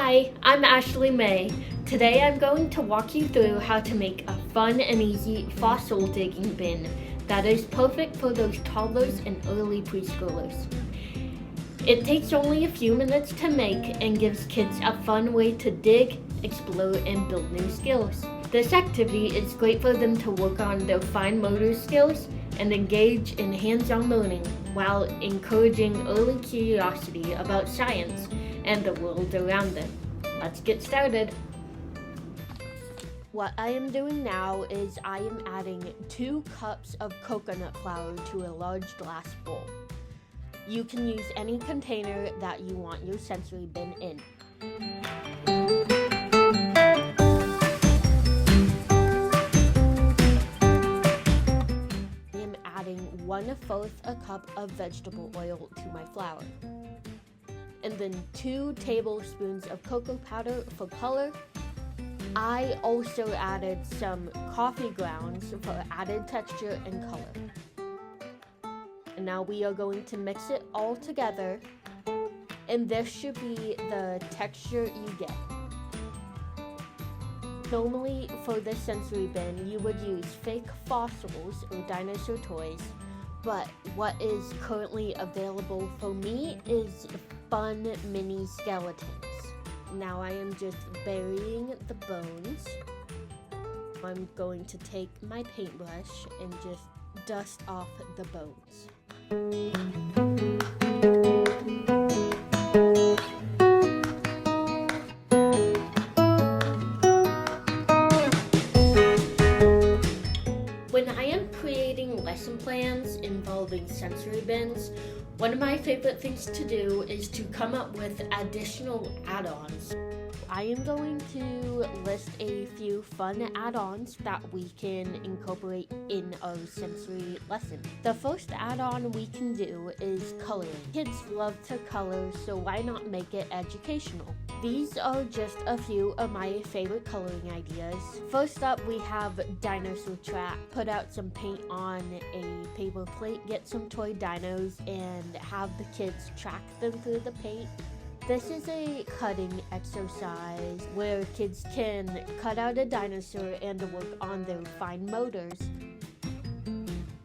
Hi, I'm Ashley May. Today I'm going to walk you through how to make a fun and easy fossil digging bin that is perfect for those toddlers and early preschoolers. It takes only a few minutes to make and gives kids a fun way to dig, explore, and build new skills. This activity is great for them to work on their fine motor skills and engage in hands-on learning while encouraging early curiosity about science and the world around them. Let's get started. What I am doing now is I am adding 2 cups of coconut flour to a large glass bowl. You can use any container that you want your sensory bin in. I am adding 1/4 a cup of vegetable oil to my flour. And then 2 tablespoons of cocoa powder for color. I also added some coffee grounds for added texture and color. And now we are going to mix it all together, and this should be the texture you get. Normally for this sensory bin you would use fake fossils or dinosaur toys, but what is currently available for me is fun mini skeletons. Now I am just burying the bones. I'm going to take my paintbrush and just dust off the bones. When I am creating lesson plans involving sensory bins, one of my favorite things to do is to come up with additional add-ons. I am going to list a few fun add-ons that we can incorporate in our sensory lesson. The first add-on we can do is coloring. Kids love to color, so why not make it educational? These are just a few of my favorite coloring ideas. First up, we have Dinosaur Track. Put out some paint on a paper plate, get some toy dinos, and have the kids track them through the paint. This is a cutting exercise where kids can cut out a dinosaur and work on their fine motors.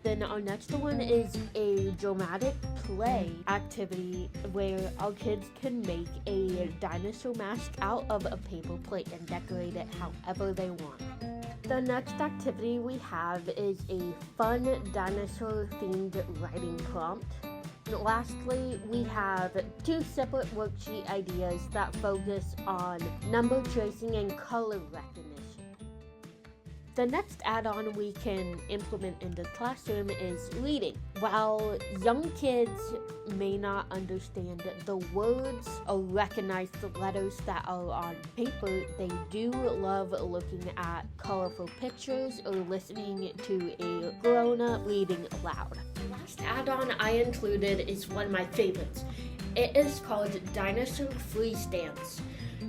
Then our next one is a dramatic play activity where our kids can make a dinosaur mask out of a paper plate and decorate it however they want. The next activity we have is a fun dinosaur themed writing prompt. And lastly, we have 2 separate worksheet ideas that focus on number tracing and color recognition. The next add-on we can implement in the classroom is reading. While young kids may not understand the words or recognize the letters that are on paper, they do love looking at colorful pictures or listening to a grown-up reading aloud. The last add-on I included is one of my favorites. It is called Dinosaur Freeze Dance.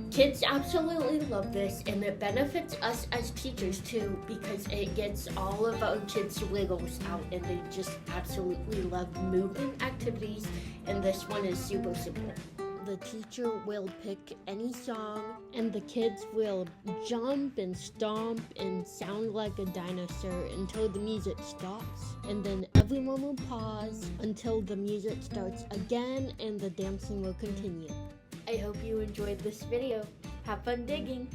Kids absolutely love this, and it benefits us as teachers too because it gets all of our kids' wiggles out, and they just absolutely love movement activities, and this one is super simple. The teacher will pick any song, and the kids will jump and stomp and sound like a dinosaur until the music stops, and then everyone will pause until the music starts again and the dancing will continue. I hope you enjoyed this video. Have fun digging!